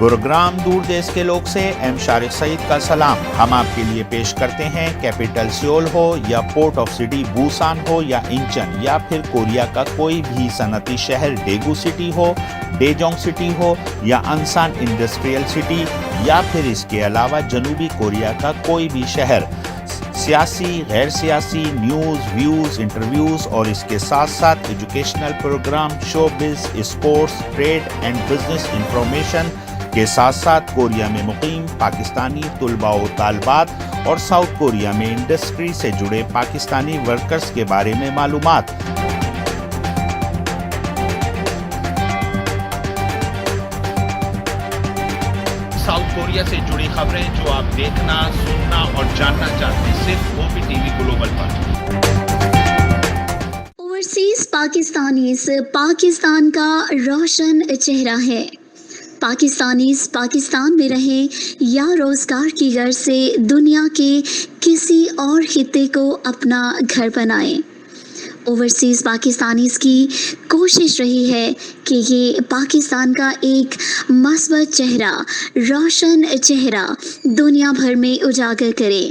گرگرام دور دیس کے لوگ سے ایم شارق سعید کا سلام. ہم آپ کے لیے پیش کرتے ہیں کیپٹل سیول ہو یا پورٹ آف سٹی بوسان ہو یا انچن یا پھر کوریا کا کوئی بھی صنعتی شہر ڈیگو سٹی ہو, ڈیجونگ سٹی ہو یا انسان انڈسٹریل سٹی یا پھر اس کے علاوہ جنوبی کوریا کا کوئی بھی شہر. سیاسی, غیر سیاسی, نیوز, ویوز, انٹرویوز اور اس کے ساتھ ساتھ educational programme, showbiz, sports, trade and business information کے ساتھ ساتھ کوریا میں مقیم پاکستانی طلباء و طالبات اور ساؤتھ کوریا میں انڈسٹری سے جڑے پاکستانی ورکرز کے بارے میں معلومات. ساؤتھ کوریا سے جڑی خبریں جو آپ دیکھنا, سننا اور جاننا چاہتے ہیں صرف اوپی ٹی وی گلوبل پر. اوورسیز پاکستانیز پاکستان کا روشن چہرہ ہے. پاکستانیز پاکستان میں رہیں یا روزگار کی غرض سے دنیا کے کسی اور خطے کو اپنا گھر بنائیں. اوورسیز پاکستانیز کی کوشش رہی ہے کہ یہ پاکستان کا ایک مثبت چہرہ, روشن چہرہ دنیا بھر میں اجاگر کرے.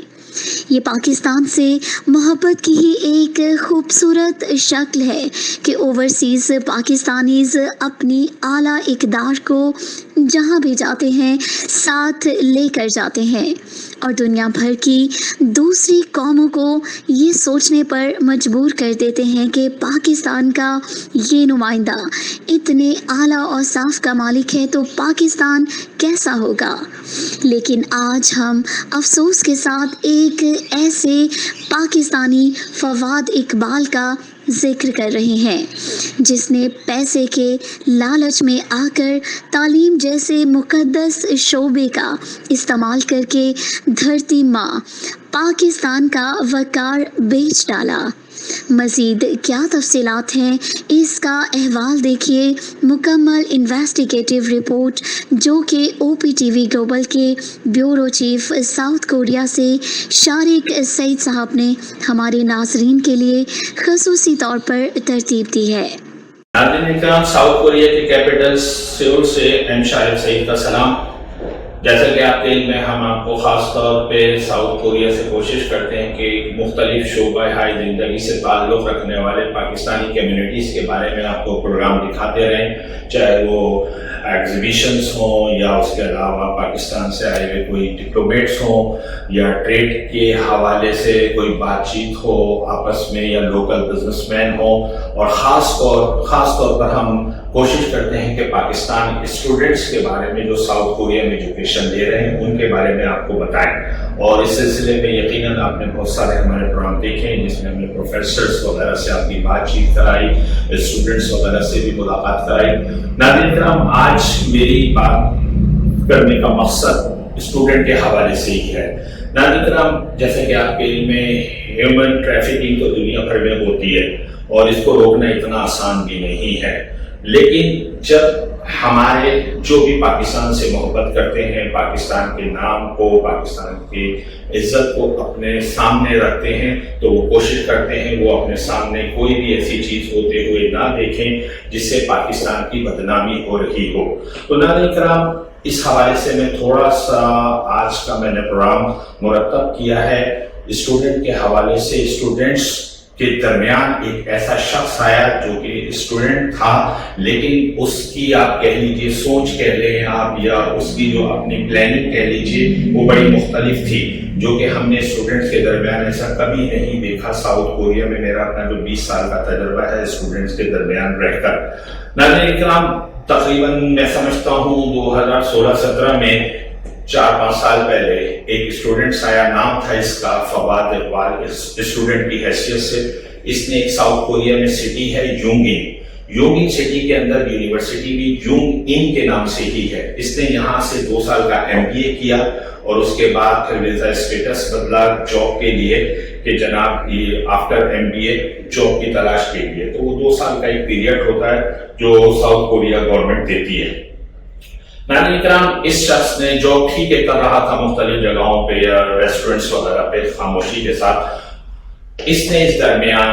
یہ پاکستان سے محبت کی ہی ایک خوبصورت شکل ہے کہ اوورسیز پاکستانیز اپنی اعلیٰ اقدار کو جہاں بھی جاتے ہیں ساتھ لے کر جاتے ہیں اور دنیا بھر کی دوسری قوموں کو یہ سوچنے پر مجبور کر دیتے ہیں کہ پاکستان کا یہ نمائندہ اتنے اعلیٰ اوصاف کا مالک ہے تو پاکستان کیسا ہوگا. لیکن آج ہم افسوس کے ساتھ ایک ایسے پاکستانی فواد اقبال کا ذکر کر رہے ہیں جس نے پیسے کے لالچ میں آ کر تعلیم جیسے مقدس شعبے کا استعمال کر کے دھرتی ماں پاکستان کا وقار بیچ ڈالا. مزید کیا تفصیلات ہیں اس کا احوال دیکھیے مکمل انویسٹیگیٹو رپورٹ جو کہ او پی ٹی وی گلوبل کے بیورو چیف ساؤتھ کوریا سے شارق سعید صاحب نے ہمارے ناظرین کے لیے خصوصی طور پر ترتیب دی ہے. ناظرین اکرام, ساؤتھ کوریا کے کیپٹل سیول سے ایم شارق سعید کا سلام. جیسا کہ آپ کے علم میں ہم آپ کو خاص طور پہ ساؤتھ کوریا سے کوشش کرتے ہیں کہ مختلف شعبہ ہائی زندگی سے تعلق رکھنے والے پاکستانی کمیونٹیز کے بارے میں آپ کو پروگرام دکھاتے رہیں, چاہے وہ ایگزیبیشنز ہوں یا اس کے علاوہ پاکستان سے آئے ہوئے کوئی ڈپلومیٹس ہوں یا ٹریڈ کے حوالے سے کوئی بات چیت ہو آپس میں یا لوکل بزنس مین ہوں. اور خاص طور پر ہم کوشش کرتے ہیں کہ پاکستان اسٹوڈنٹس کے بارے میں جو ساؤتھ کوریا میں ایجوکیشن لے رہے ہیں ان کے بارے میں آپ کو بتائیں. اور اس سلسلے میں یقیناً آپ نے بہت سارے ہمارے پروگرام دیکھے ہیں جس میں ہم نے پروفیسرز وغیرہ سے آپ کی بات چیت کرائی, اسٹوڈنٹس وغیرہ سے بھی ملاقات کرائی. ناظرین کرام, آج میری بات کرنے کا مقصد اسٹوڈنٹ کے حوالے سے ہی ہے. ناظرین کرام, جیسے کہ آپ کے علم میں ہیومن ٹریفکنگ تو دنیا بھر میں ہوتی ہے اور اس کو روکنا اتنا آسان بھی نہیں ہے. لیکن جب ہمارے جو بھی پاکستان سے محبت کرتے ہیں, پاکستان کے نام کو, پاکستان کی عزت کو اپنے سامنے رکھتے ہیں تو وہ کوشش کرتے ہیں وہ اپنے سامنے کوئی بھی ایسی چیز ہوتے ہوئے نہ دیکھیں جس سے پاکستان کی بدنامی ہو رہی ہو. تو ناظرین کرام, اس حوالے سے میں تھوڑا سا آج کا میں نے پروگرام مرتب کیا ہے اسٹوڈنٹ کے حوالے سے. اسٹوڈنٹس کے درمیان ایک ایسا شخص آیا جو کہ اسٹوڈنٹ تھا لیکن اس کی آپ کہہ لیجیے سوچ کہہ لیں آپ یا اس کی جو اپنی پلاننگ کہہ لیجیے وہ بڑی مختلف تھی, جو کہ ہم نے اسٹوڈنٹس کے درمیان ایسا کبھی نہیں دیکھا ساؤتھ کوریا میں. میرا اپنا جو 20 سال کا تجربہ ہے اسٹوڈنٹس کے درمیان رہ کر. ناظرین اکرام, تقریباً میں سمجھتا ہوں 2016-17 میں 4-5 سال پہلے ایک اسٹوڈنٹس آیا, نام تھا اس کا فواد اقبال. اسٹوڈنٹ کی حیثیت سے اس نے ایک ساؤتھ کوریا میں سٹی ہے یونگن سٹی کے اندر یونیورسٹی بھی یونگ ان کے نام سے ہی ہے. اس نے یہاں سے 2 سال کا MBA کیا اور اس کے بعد پھر ویزا اسٹیٹس بدلا جاب کے لیے کہ جناب یہ آفٹر MBA جاب کی تلاش کے لیے. تو وہ 2 سال کا ایک پیریڈ ہوتا ہے جو ساؤتھ کوریا گورنمنٹ دیتی ہے. ناظرین کرام, اس شخص نے جو ٹھیک ہے کر رہا تھا مختلف جگہوں پہ یا ریسٹورنٹس وغیرہ پہ خاموشی کے ساتھ, اس نے اس درمیان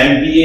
MBA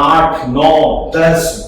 8, 9, 10,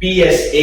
PSA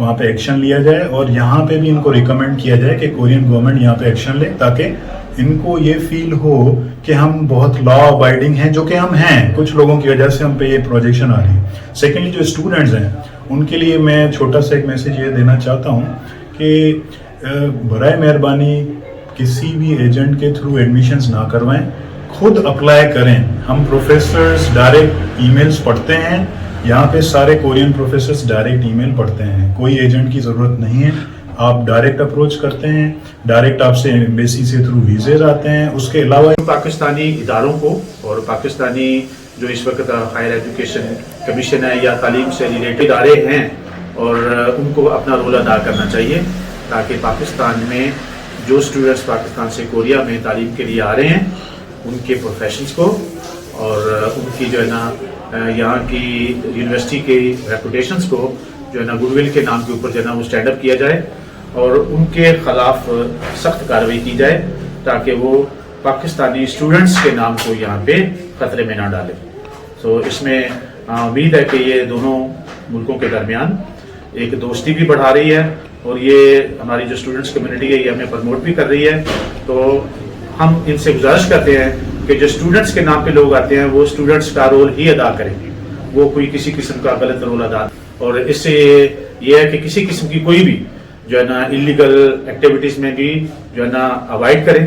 وہاں پہ ایکشن لیا جائے, اور یہاں پہ بھی ان کو ریکمینڈ کیا جائے کہ کورین گورنمنٹ یہاں پہ ایکشن لے, تاکہ ان کو یہ فیل ہو کہ ہم بہت لا ابائڈنگ ہیں, جو کہ ہم ہیں, کچھ لوگوں کی وجہ سے ہم پہ یہ پروجیکشن آ رہی ہے. سیکنڈلی جو اسٹوڈنٹس ہیں ان کے لیے میں چھوٹا سا ایک میسج یہ دینا چاہتا ہوں کہ برائے مہربانی کسی بھی ایجنٹ کے تھرو ایڈمیشنز نہ کروائیں, خود اپلائی کریں. ہم پروفیسرز ڈائریکٹ ای میلز پڑھتے ہیں, یہاں پہ سارے کورین پروفیسرز ڈائریکٹ ای میل پڑھتے ہیں, کوئی ایجنٹ کی ضرورت نہیں ہے. آپ ڈائریکٹ اپروچ کرتے ہیں, ڈائریکٹ آپ سے ایمبیسی سے تھرو ویزے آتے ہیں. اس کے علاوہ پاکستانی اداروں کو اور پاکستانی جو اس وقت ہائر ایجوکیشن کمیشن ہے یا تعلیم سے ریلیٹڈ ادارے ہیں, اور ان کو اپنا رول ادا کرنا چاہیے, تاکہ پاکستان میں جو اسٹوڈنٹس پاکستان سے کوریا میں تعلیم کے لیے آ رہے ہیں ان کے پروفیشنز کو اور ان کی جو ہے نا یہاں کی یونیورسٹی کے ریپوٹیشنز کو جو ہے نا گڈ ول کے نام کے اوپر جو ہے نا وہ اسٹینڈ اپ کیا جائے, اور ان کے خلاف سخت کارروائی کی جائے, تاکہ وہ پاکستانی اسٹوڈنٹس کے نام کو یہاں پہ خطرے میں نہ ڈالے. سو اس میں امید ہے کہ یہ دونوں ملکوں کے درمیان ایک دوستی بھی بڑھا رہی ہے, اور یہ ہماری جو اسٹوڈنٹس کمیونٹی ہے یہ ہمیں پروموٹ بھی کر رہی ہے. تو ہم ان سے گزارش کرتے ہیں کہ جو اسٹوڈنٹس کے نام پہ لوگ آتے ہیں وہ اسٹوڈنٹس کا رول ہی ادا کریں, وہ کوئی کسی قسم کا غلط رول ادا. اور اس سے یہ ہے کہ کسی قسم کی کوئی بھی جو ہے نا انلیگل ایکٹیویٹیز میں بھی جو ہے نا اوائڈ کریں,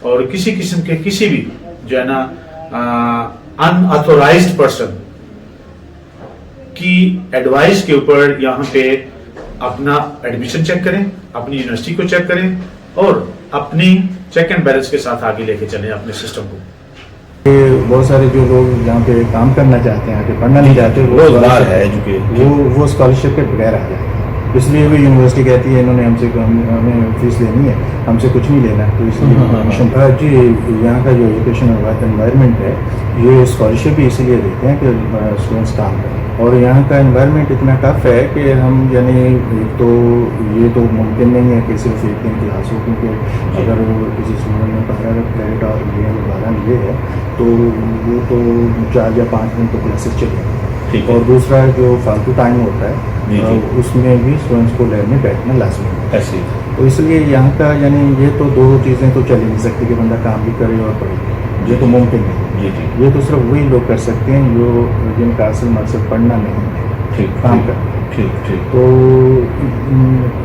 اور کسی قسم کے کسی بھی جو ہے نا ان آتھورائزڈ پرسن کی ایڈوائس کے اوپر یہاں پہ اپنا ایڈمیشن چیک کریں, اپنی یونیورسٹی کو چیک کریں, اور اپنی چیک اینڈ بیلنس کے ساتھ آگے لے کے چلیں اپنے سسٹم کو. بہت سارے جو لوگ یہاں پہ کام کرنا چاہتے ہیں, کہ پڑھنا نہیں چاہتے, وہ اسکالرشپ کے بغیر آ جائیں. اس لیے بھی یونیورسٹی کہتی ہے انہوں نے ہم سے ہمیں فیس لینی ہے, ہم سے کچھ نہیں لینا. تو اس لیے جی یہاں کا جو ایجوکیشن انوائرمنٹ ہے یہ اسکالرشپ بھی اسی لیے دیتے ہیں کہ اسٹوڈنٹس کام کریں. اور یہاں کا انوائرمنٹ اتنا ٹف ہے کہ ہم یعنی تو یہ تو ممکن نہیں ہے کہ صرف ایک دن کلاس ہو, کیونکہ اگر کسی اسٹوڈنٹ نے 15 کریڈٹ اور لیے 12 لیے ہے تو وہ تو 4 یا 5 دن تو کلاسز چلے گا. اور دوسرا جو فالتو ٹائم ہوتا ہے اس میں بھی اسٹوڈنٹس کو لیب میں بیٹھنا لازمی ہے. تو اس لیے یہاں کا یعنی یہ تو دو چیزیں تو چل نہیں سکتی کہ بندہ کام بھی کرے اور پڑھے, یہ تو ممکن نہیں. یہ تو صرف وہی لوگ کر سکتے ہیں جو جن کا اصل مقصد پڑھنا نہیں ہے, کام کرنا. تو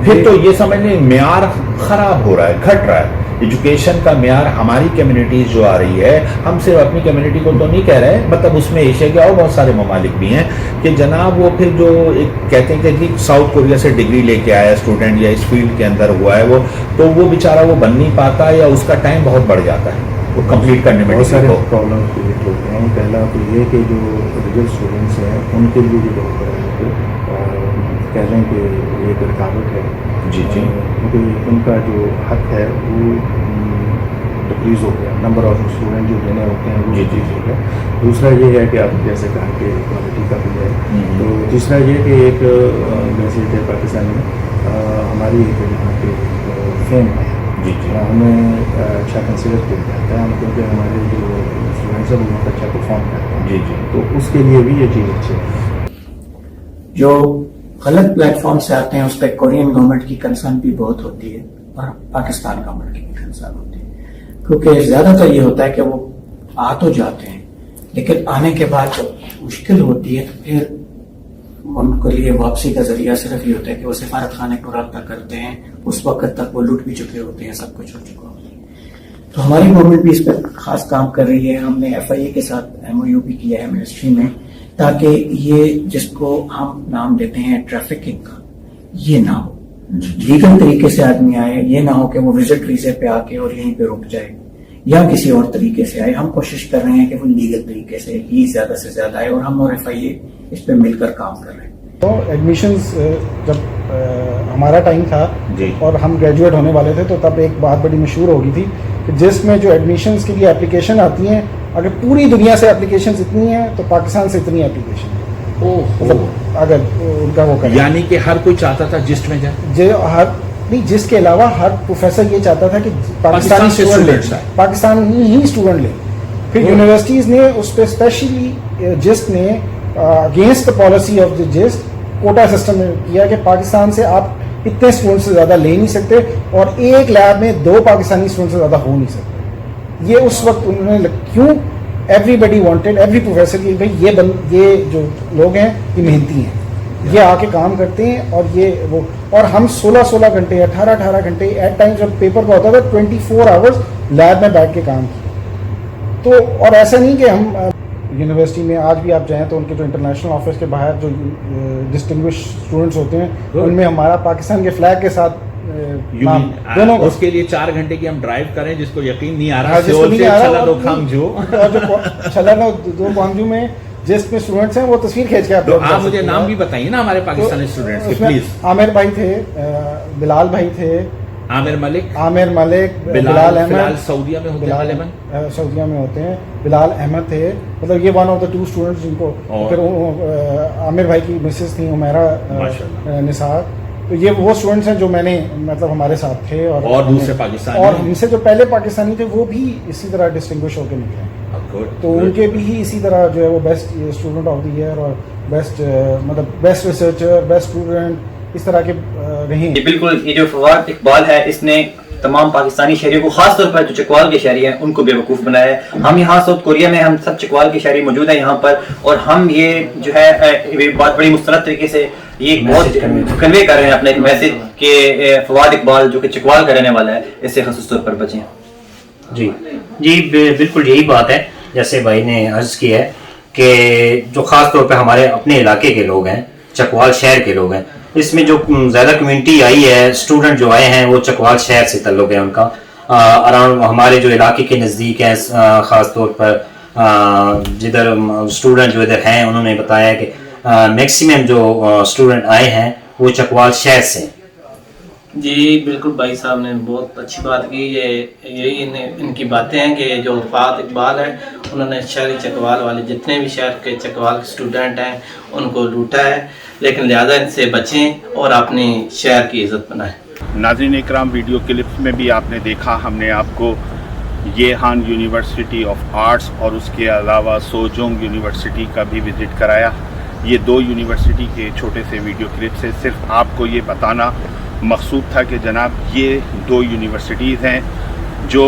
پھر تو یہ سمجھ لیں معیار خراب ہو رہا ہے, گھٹ رہا ہے ایجوکیشن کا معیار. ہماری کمیونٹیز جو آ رہی ہے, ہم صرف اپنی کمیونٹی کو تو نہیں کہہ رہے, مطلب اس میں ایشیا کے اور بہت سارے ممالک بھی ہیں کہ جناب وہ پھر جو ایک کہتے ہیں کہ جی ساؤتھ کوریا سے ڈگری لے کے آیا اسٹوڈنٹ یا اس فیلڈ کے اندر ہوا ہے وہ, تو وہ بیچارہ وہ بن نہیں پاتا یا اس کا ٹائم بہت بڑھ جاتا ہے وہ کمپلیٹ کرنے میں. بہت سارے پرابلم کریٹ ہوتے ہیں. پہلا تو یہ کہ جو ریگولر اسٹوڈنٹس ہیں ان کے لیے بھی کہہ رہے ہیں کہ یہ ایک رکاوٹ ہے. کیونکہ ان کا جو حق ہے وہ ڈکریز ہو گیا, نمبر آف اسٹوڈنٹ جو دینے ہوتے ہیں وہ ڈکریز ہو گیا. دوسرا یہ ہے کہ اب جیسے کہا کہ کوالٹی کا بھی ہے. تو تیسرا یہ کہ ایک میسیج ہے پاکستان میں ہماری ایک یہاں پہ فیم ہے, ہمیں اچھا کنسیڈر کیا جاتا ہے, ہم کیونکہ ہمارے جو اسٹوڈنٹس ہیں وہ بہت اچھا پرفارم کرتے ہیں. تو اس کے لیے بھی یہ چیز اچھی ہے. جو غلط پلیٹ فارم سے آتے ہیں اس پہ کورین گورنمنٹ کی کنسرن بھی بہت ہوتی ہے اور پاکستان گورنمنٹ کی بھی کنسرن ہوتی ہے, کیونکہ زیادہ تر یہ ہوتا ہے کہ وہ آ تو جاتے ہیں لیکن آنے کے بعد جب مشکل ہوتی ہے تو پھر ان کے لیے واپسی کا ذریعہ صرف یہ ہوتا ہے کہ وہ سفارت خانے کو رابطہ کرتے ہیں. اس وقت تک وہ لوٹ بھی چکے ہوتے ہیں, سب کچھ ہو چکا ہوتا ہے. تو ہماری گورنمنٹ بھی اس پہ خاص کام کر رہی ہے. ہم نے FIA کے ساتھ MOU بھی کیا ہے منسٹری میں, تاکہ یہ جس کو ہم نام دیتے ہیں ٹریفکنگ کا یہ نہ ہو. لیگل طریقے سے آدمی آئے, یہ نہ ہو کہ وہ وزٹ ویزے پہ آ کے اور یہیں پہ رک جائے یا کسی اور طریقے سے آئے. ہم کوشش کر رہے ہیں کہ وہ لیگل طریقے سے ہی زیادہ سے زیادہ آئے, اور ہم اور FIA اس پہ مل کر کام کر رہے ہیں. تو ایڈمیشنز جب ہمارا ٹائم تھا اور ہم گریجویٹ ہونے والے تھے تو تب ایک بات بڑی مشہور ہو گئی تھی کہ جس میں جو ایڈمیشنز کے لیے اپلیکیشن آتی ہیں, اگر پوری دنیا سے اپلیکیشنز اتنی ہیں تو پاکستان سے اتنی اپلیکیشن ہے. اگر ان کا وہ کرے یعنی کہ ہر کوئی چاہتا تھا جسٹ میں جائے, نہیں جس کے علاوہ ہر پروفیسر یہ چاہتا تھا کہ پاکستانی اسٹوڈنٹ لے, پاکستانی ہی اسٹوڈنٹ لے. پھر یونیورسٹیز نے اس پہ اسپیشلی جسٹ نے against the policy of the just quota system میں کیا کہ پاکستان سے آپ اتنے اسٹوڈنٹ سے زیادہ لے نہیں سکتے اور ایک لیب میں 2 پاکستانی اسٹوڈنٹ سے زیادہ ہو نہیں سکتے. یہ اس وقت انہوں نے کیوں ایوری بڈی وانٹیڈ ایوری پروفیسر کی بھائی یہ جو لوگ ہیں یہ محنتی ہیں, یہ آ کے کام کرتے ہیں اور یہ وہ, اور ہم 16 گھنٹے 18 گھنٹے ایٹ ٹائم جب پیپر کا ہوتا تھا 24 آورز لیب میں بیٹھ کے کام کیا. تو اور ایسا نہیں کہ ہم یونیورسٹی میں آج بھی آپ جائیں تو ان کے جو انٹرنیشنل آفس کے باہر جو ڈسٹنگوش اسٹوڈنٹس ہوتے ہیں ان میں ہمارا پاکستان کے فلیگ کے ساتھ نام دونوں, اس کے لیے 4 گھنٹے کی ہم ڈرائیو کریں جس کو یقین نہیں آ رہا جس کو نہیں آ رہا چھلا دو کوانجو میں جس میں اسٹوڈنٹس ہیں وہ تصویر کھینچ کے آپ مجھے نام بھی بتائیے نا ہمارے پاکستانی اسٹوڈنٹس کے پلیز. عامر بھائی تھے, بلال بھائی تھے, عامر ملک, بلال احمد سعودیہ میں ہوتے ہیں, سعودیہ میں ہوتے ہیں, بلال احمد تھے, مطلب یہ ون آف دا 2 اسٹوڈنٹس جن کو, پھر عامر بھائی کی مسز تھیں عمیرہ نثار. تو یہ وہ اسٹوڈنٹس ہیں جو میں نے مطلب ہمارے ساتھ تھے اور دوسرے پاکستانی اور ہم سے جو پہلے پاکستانی تھے وہ بھی اسی طرح ڈسٹنگوش ہو کے نکلے, تو ان کے بھی اسی طرح جو ہے وہ best student of the year اور بیسٹ مطلب بیسٹ ریسرچر, بیسٹ اسٹوڈنٹ اس طرح کے رہے ہیں. بالکل, یہ جو فواد اقبال ہے اس نے تمام پاکستانی شہریوں کو, خاص طور پر جو چکوال کے شہری ہیں ان کو بے وقوف بنایا ہے. ہم یہاں ساؤتھ کوریا میں ہم سب چکوال کے شہری موجود ہیں یہاں پر, اور ہم یہ جو ہے بات بڑی مستند طریقے سے یہ بہت کنوے کر رہے ہیں اپنا ایک میسج کہ فواد اقبال جو کہ چکوال کا رہنے والا ہے اس سے خصوص طور پر بچیں. جی بالکل یہی بات ہے جیسے بھائی نے عرض کی ہے کہ جو خاص طور پہ ہمارے اپنے علاقے کے لوگ ہیں, چکوال شہر کے لوگ ہیں, اس میں جو زیادہ کمیونٹی آئی ہے, اسٹوڈنٹ جو آئے ہیں وہ چکوال شہر سے تعلق ہے ان کا, اراؤنڈ ہمارے جو علاقے کے نزدیک ہیں, خاص طور پر جدھر اسٹوڈنٹ جو ادھر ہیں انہوں نے بتایا کہ میکسیمم جو اسٹوڈنٹ آئے ہیں وہ چکوال شہر سے. جی بالکل, بھائی صاحب نے بہت اچھی بات کی. یہی ان کی باتیں ہیں کہ جو فواد اقبال ہے انہوں نے شہری چکوال والے جتنے بھی شہر کے چکوال کے اسٹوڈنٹ ہیں ان کو لوٹا ہے, لیکن لہٰذا ان سے بچیں اور اپنی شہر کی عزت بنائیں. ناظرین اکرام, ویڈیو کلپس میں بھی آپ نے دیکھا, ہم نے آپ کو یہ ہان یونیورسٹی آف آرٹس اور اس کے علاوہ سوجونگ یونیورسٹی کا بھی وزٹ کرایا. یہ 2 یونیورسٹی کے چھوٹے سے ویڈیو کلپ سے صرف آپ کو یہ بتانا مقصود تھا کہ جناب یہ 2 یونیورسٹیز ہیں جو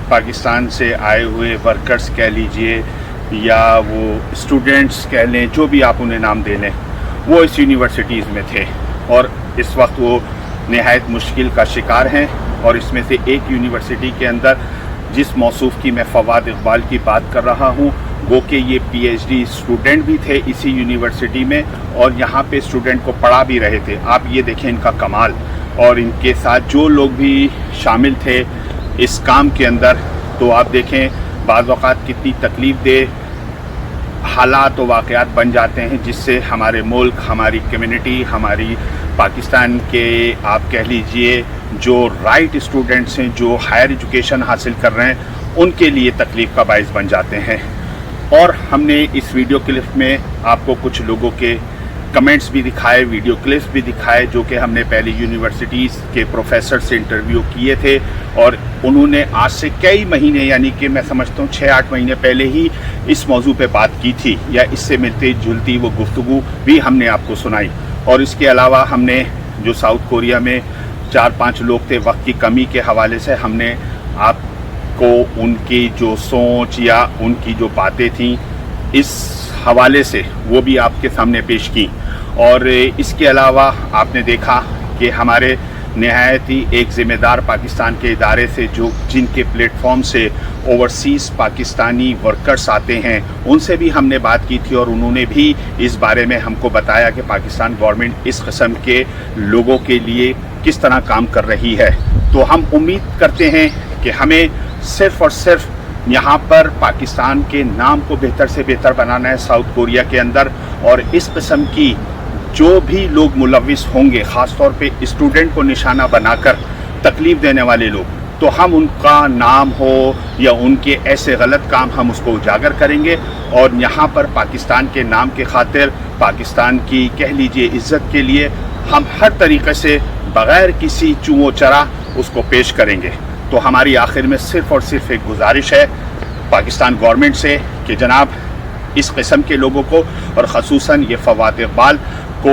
پاکستان سے آئے ہوئے ورکرز کہہ لیجئے یا وہ اسٹوڈنٹس کہہ لیں, جو بھی آپ انہیں نام دے لیں, وہ اس یونیورسٹیز میں تھے اور اس وقت وہ نہایت مشکل کا شکار ہیں. اور اس میں سے ایک یونیورسٹی کے اندر جس موصوف کی میں فواد اقبال کی بات کر رہا ہوں, وہ کہ یہ پی ایچ ڈی اسٹوڈنٹ بھی تھے اسی یونیورسٹی میں اور یہاں پہ اسٹوڈنٹ کو پڑھا بھی رہے تھے. آپ یہ دیکھیں ان کا کمال, اور ان کے ساتھ جو لوگ بھی شامل تھے اس کام کے اندر, تو آپ دیکھیں بعض اوقات کتنی تکلیف دہ حالات و واقعات بن جاتے ہیں جس سے ہمارے ملک, ہماری کمیونٹی, ہماری پاکستان کے آپ کہہ لیجئے جو رائٹ اسٹوڈنٹس ہیں جو ہائر ایجوکیشن حاصل کر رہے ہیں ان کے لیے تکلیف کا باعث بن جاتے ہیں. اور ہم نے اس ویڈیو کلپ میں آپ کو کچھ لوگوں کے کمنٹس بھی دکھائے, ویڈیو کلپس بھی دکھائے جو کہ ہم نے پہلی یونیورسٹیز کے پروفیسر سے انٹرویو کیے تھے اور انہوں نے آج سے کئی مہینے یعنی کہ میں سمجھتا ہوں 6-8 مہینے پہلے ہی اس موضوع پہ بات کی تھی یا اس سے ملتی جلتی وہ گفتگو بھی ہم نے آپ کو سنائی. اور اس کے علاوہ ہم نے جو ساؤتھ کوریا میں 4-5 لوگ تھے, وقت کی کمی کے حوالے سے ہم نے آپ کو ان کی جو سوچ یا ان کی جو باتیں تھیں اس حوالے سے وہ بھی آپ کے سامنے پیش کی. اور اس کے علاوہ آپ نے دیکھا کہ ہمارے نہایت ہی ایک ذمہ دار پاکستان کے ادارے سے جن کے پلیٹ فارم سے اوورسیز پاکستانی ورکرز آتے ہیں ان سے بھی ہم نے بات کی تھی اور انہوں نے بھی اس بارے میں ہم کو بتایا کہ پاکستان گورنمنٹ اس قسم کے لوگوں کے لیے کس طرح کام کر رہی ہے. تو ہم امید کرتے ہیں کہ ہمیں صرف اور صرف یہاں پر پاکستان کے نام کو بہتر سے بہتر بنانا ہے ساؤتھ کوریا کے اندر, اور اس قسم کی جو بھی لوگ ملوث ہوں گے خاص طور پہ اسٹوڈنٹ کو نشانہ بنا کر تکلیف دینے والے لوگ, تو ہم ان کا نام ہو یا ان کے ایسے غلط کام ہم اس کو اجاگر کریں گے اور یہاں پر پاکستان کے نام کے خاطر پاکستان کی کہہ لیجئے عزت کے لیے ہم ہر طریقے سے بغیر کسی چوں و چرا اس کو پیش کریں گے. تو ہماری آخر میں صرف اور صرف ایک گزارش ہے پاکستان گورنمنٹ سے کہ جناب اس قسم کے لوگوں کو اور خصوصاً یہ فواد اقبال کو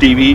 TV